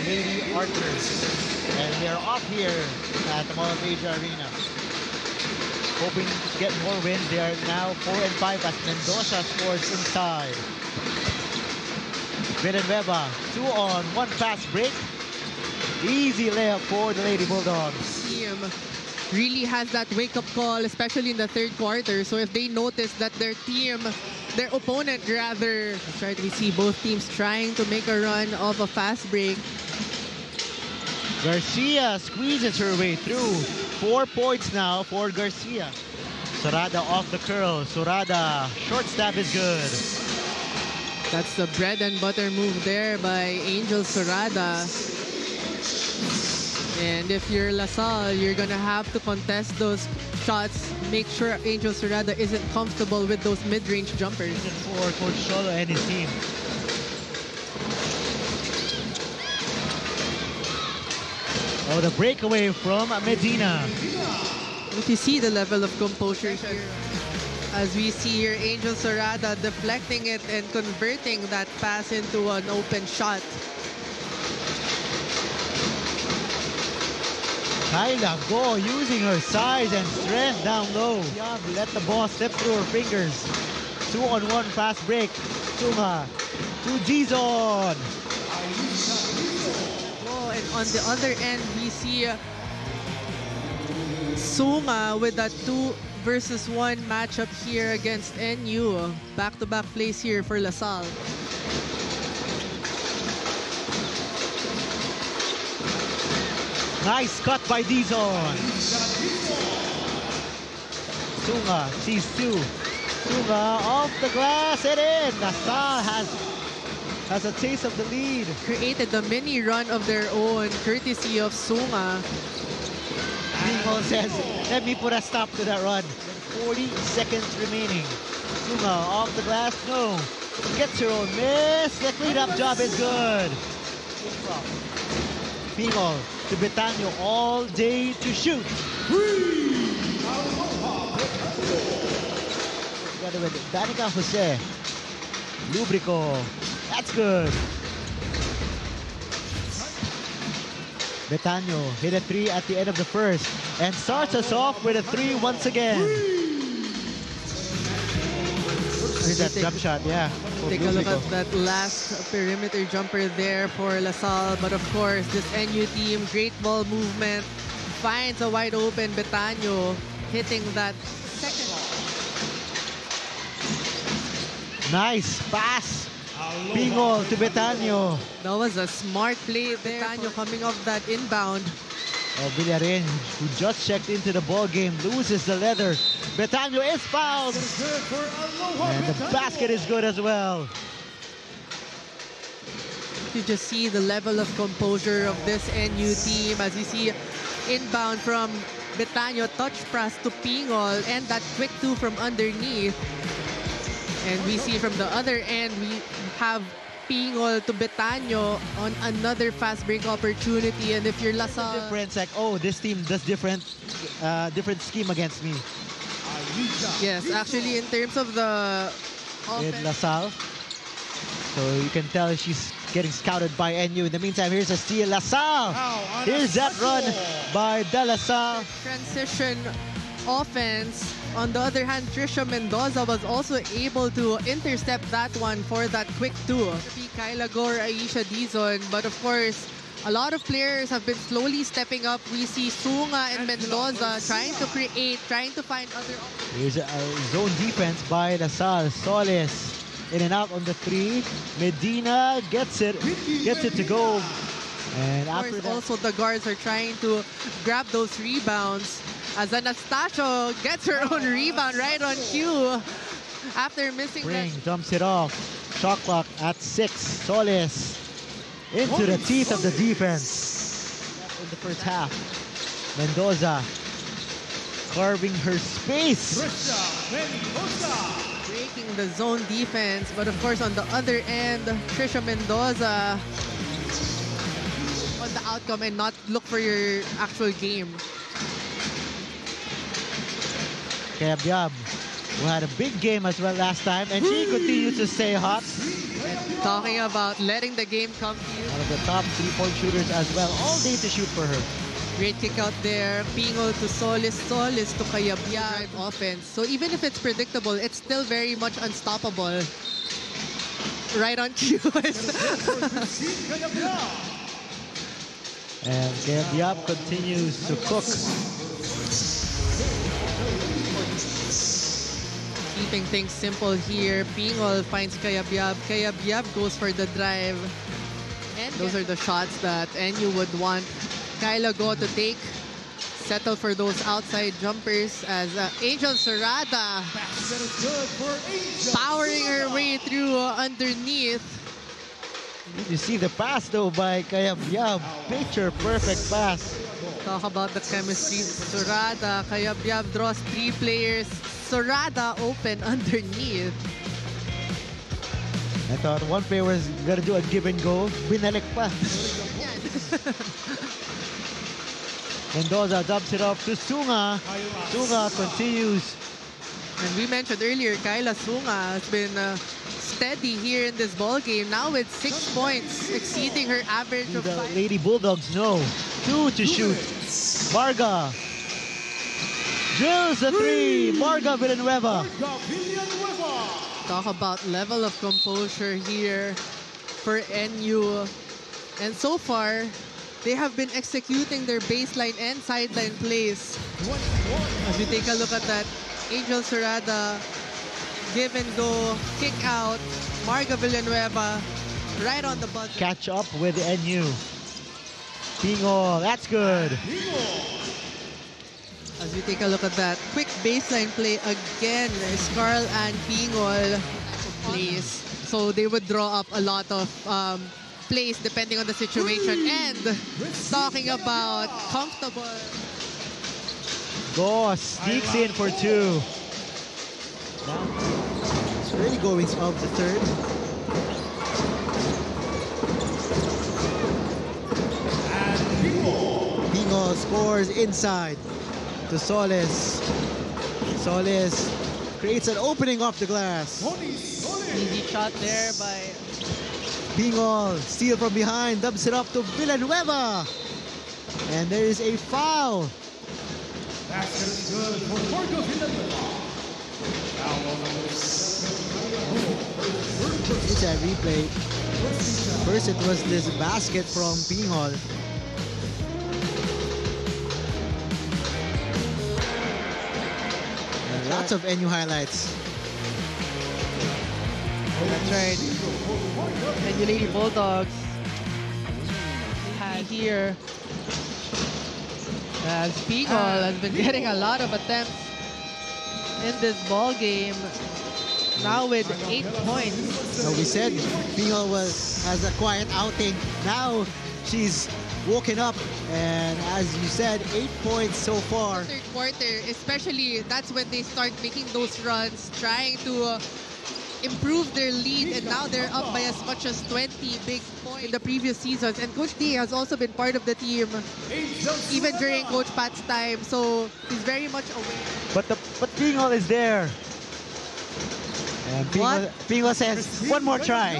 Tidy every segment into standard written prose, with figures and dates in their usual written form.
Lady Archers. And we are off here at the Mall of Asia Arena. Hoping to get more wins. They are now 4-5 as Mendoza scores inside. Villanueva, 2 on, 1 fast break. Easy layup for the Lady Bulldogs. Team really has that wake-up call, especially in the third quarter. So if they notice that their opponent rather, we see both teams trying to make a run of a fast break. Garcia squeezes her way through. 4 points now for Garcia. Sorada off the curl. Sorada, short stab is good. That's the bread and butter move there by Angel Sorada. And if you're LaSalle, you're gonna have to contest those shots. Make sure Angel Sorada isn't comfortable with those mid-range jumpers. For Coach Cholo and his team. Oh, the breakaway from Medina. If you see the level of composure here, as we see here, Angel Sorada deflecting it and converting that pass into an open shot. Kyla Go using her size and strength down low. Let the ball slip through her fingers. 2-on-1 fast break. Sunga to Gizon. Oh, and on the other end, we see Sunga with that 2 versus 1 matchup here against NU. Back-to-back plays here for LaSalle. Nice cut by Dizon. Sunga sees 2. Sunga off the glass and in. LaSalle has a taste of the lead. Created the mini run of their own courtesy of Sunga. Bingol says, let me put a stop to that run. 40 seconds remaining. Sunga off the glass, no. Gets her own miss. The cleanup job is good. Bingol to Betano all day to shoot. Together with Danica Jose. Lubrico. That's good. Betano hit a 3 at the end of the first and starts us off with a 3 once again. Here's that jump shot, yeah. Take a look at that last perimeter jumper there for LaSalle. But of course, this NU team, great ball movement, finds a wide open Betano, hitting that second. Nice pass. Bingol to Betano. That was a smart play there. Betano coming off that inbound. Oh, Villarin, who just checked into the ball game, loses the leather. Betano is fouled. And the basket is good as well. You just see the level of composure of this NU team as you see inbound from Betano, touch pass to Pingol, and that quick 2 from underneath. And we see from the other end, we have Pingol to Betano on another fast break opportunity. And if you're LaSalle, Difference, like, oh, this team does different scheme against me. yes, actually in terms of the In offense, LaSalle. So you can tell she's getting scouted by NU. In the meantime, here's a steal. LaSalle. Here's that run by De La Salle. transition offense. On the other hand, Trisha Mendoza was also able to intercept that one for that quick 2. Kyla Gore, Aisha Dizon, but of course, a lot of players have been slowly stepping up. We see Sunga and Mendoza trying to create, trying to find other options. Here's a zone defense by LaSalle. Solis in and out on the 3. Medina gets it to go. And Of after course, that, also the guards are trying to grab those rebounds. As Anastasio gets her own rebound right on cue after missing Spring that. dumps it off. Shot clock at 6. Solis into the teeth of the defense in the first half. Mendoza carving her space. Breaking the zone defense, but of course on the other end, Trisha Mendoza on the outcome and not look for your actual game. Kaya Biab, who had a big game as well last time, and she continues to stay hot. And Talking about letting the game come to you. One of the top three-point shooters as well. All day to shoot for her. Great kick out there. Pingol to Solis. Solis to Cayabyab. Offense. So even if it's predictable, it's still very much unstoppable. Right on cue. And Cayabyab continues to cook. Keeping things simple here. Pingol finds Cayabyab. Cayabyab goes for the drive. And those are the shots that NU would want Kyla Go to take. Settle for those outside jumpers as Angel Serrada powering her way through underneath. You see the pass though by Cayabyab. Picture perfect pass. Talk about the chemistry. Serrada, Cayabyab draws 3 players. Serrada open underneath. I thought one player was gonna do a give and go. Binalik pa. Mendoza dumps it off to Sunga. Sunga continues. And we mentioned earlier, Kyla Sunga has been steady here in this ball game. Now with 6 points, exceeding her average of The 5. Lady Bulldogs know. 2 to shoot. Marga drills the 3. Marga Villanueva. Talk about level of composure here for NU. And so far, they have been executing their baseline and sideline plays. As we take a look at that, Angel Serrada, give and go, kick out, Marga Villanueva, right on the buzzer. Catch up with NU. Pingol, that's good. As we take a look at that, quick baseline play again, Scarl and Pingol plays. So they would draw up a lot of plays depending on the situation. And talking about comfortable. Go sneaks in for 2. Now, it's early goings of the third. Pingol scores inside to Solis. Solis creates an opening off the glass. Easy shot there by Pingol, steal from behind, dubs it up to Villanueva. And there is a foul. It's a replay. First it was this basket from Pingol. And lots of NU highlights. That's right. And the Lady Bulldogs had here as Pingol has been getting a lot of attempts in this ball game. Now with 8 points. Now we said Pingol has a quiet outing. Now she's woken up, and as you said, 8 points so far. Third quarter, especially, that's when they start making those runs, trying to improve their lead, and now they're up by as much as 20 big points in the previous seasons. And Coach D has also been part of the team even during Coach Pat's time, so he's very much aware. But Pingol is there. And Pingol says, one more try.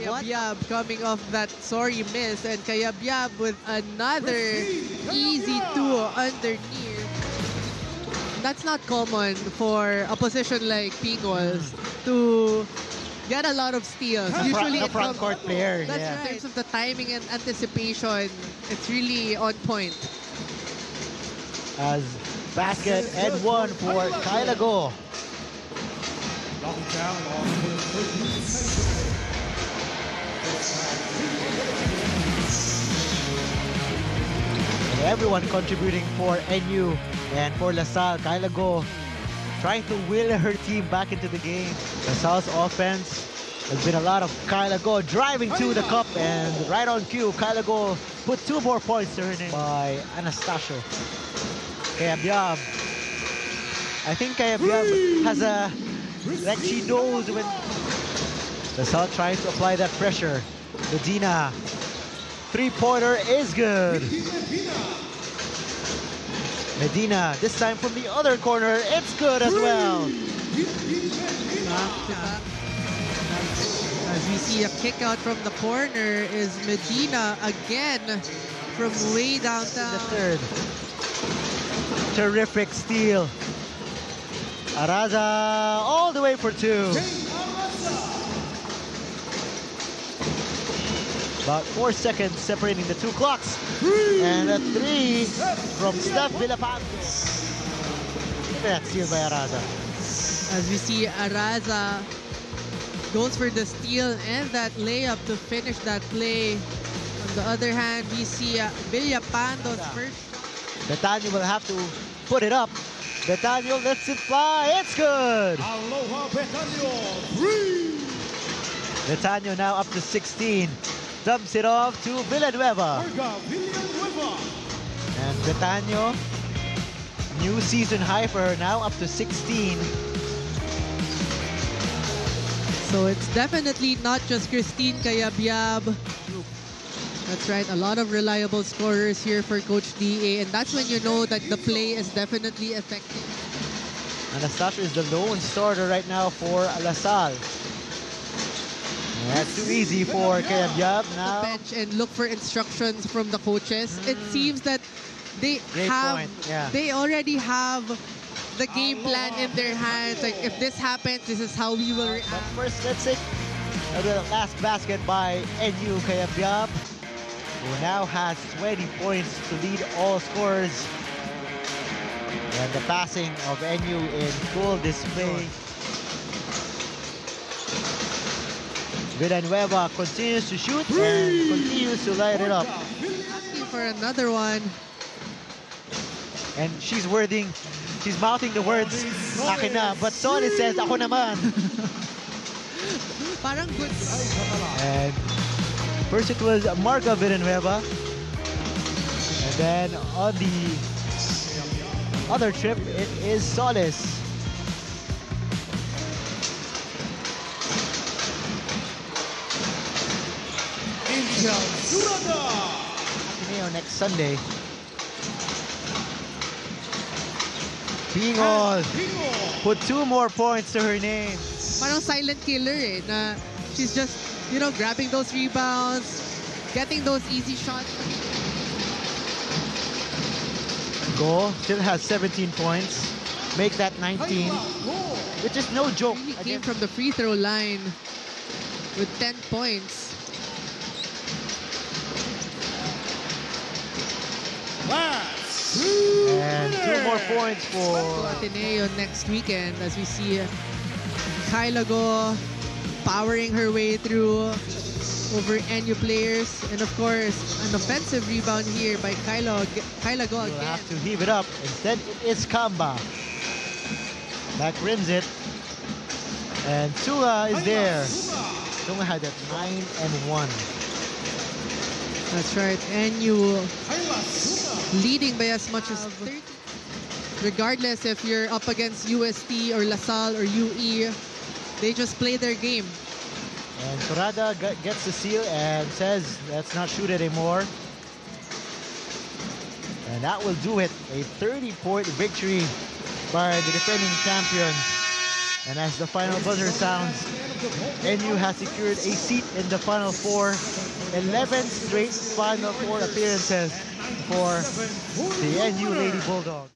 Cayabyab coming off that sorry miss, and Cayabyab with another easy 2 underneath. That's not common for a position like Pingol's to get a lot of steals. Usually a front court player. That's Yeah. right. In terms of the timing and anticipation, it's really on point. As basket and 1 for Kyla Go. And everyone contributing for NU and for LaSalle. Kyla Go trying to will her team back into the game. LaSalle's offense has been a lot of Kyla Go driving to the cup, and right on cue, Kyla Go put 2 more points to her name by Anastasio. Cayabyab. I think Cayabyab has a, like she knows when LaSalle tries to apply that pressure. Medina, 3-pointer is good. Medina, this time from the other corner, it's good as well. we see a kick out from the corner is Medina again from way downtown. The third. Terrific steal. Araza all the way for two. About 4 seconds separating the two clocks. And a three from Steph Villalpando. Look at that steal by Araza. As we see Araza goes for the steal and that layup to finish that play. On the other hand, we see Villapando's first shot. Betanyo will have to put it up. Betanyo lets it fly. It's good. Aloha Betanyo, 3. Betanyo now up to 16. Dumps it off to Villanueva. Villanueva. And Betanyo, new season high for her, now up to 16. So it's definitely not just Christine Cayabyab. That's right, a lot of reliable scorers here for Coach DA, and that's when you know that the play is definitely effective. Anastacio is the lone starter right now for LaSalle. That's too easy for Cayabyab now. Bench and look for instructions from the coaches. It seems that they Great point, yeah. they already have the game plan in their hands. Like if this happens, this is how we will But react. first, let's see the last basket by NU Cayabyab, who now has 20 points to lead all scorers. And the passing of NU in full display. Villanueva continues to shoot and continues to light it up. Asking for another one. And she's mouthing the words, akin na, but Solly says, ako naman. Parang good. And first it was Marga Villanueva. And then on the other trip, it is Solis. Intel Surada. Ateneo next Sunday. Pingol put 2 more points to her name. Parang silent killer eh, na she's just, you know, grabbing those rebounds, getting those easy shots. Go still has 17 points. Make that 19, which is no joke. He came Again, from the free throw line with 10 points. and 2 more points for Ateneo next weekend as we see Kyla Go powering her way through over NU players, and of course an offensive rebound here by Kyla Go We'll again. have to heave it up. Instead, it is Kamba. Back rims it. And Sua is there. Sua had that 9-1. That's right, NU leading by as much as 30. Regardless if you're up against UST or LaSalle or UE, they just play their game. And Sorada gets the seal and says, let's not shoot anymore. And that will do it. A 30-point victory by the defending champions. And as the final buzzer sounds, NU has secured a seat in the Final Four. 11 straight Final Four appearances for the NU Lady Bulldogs.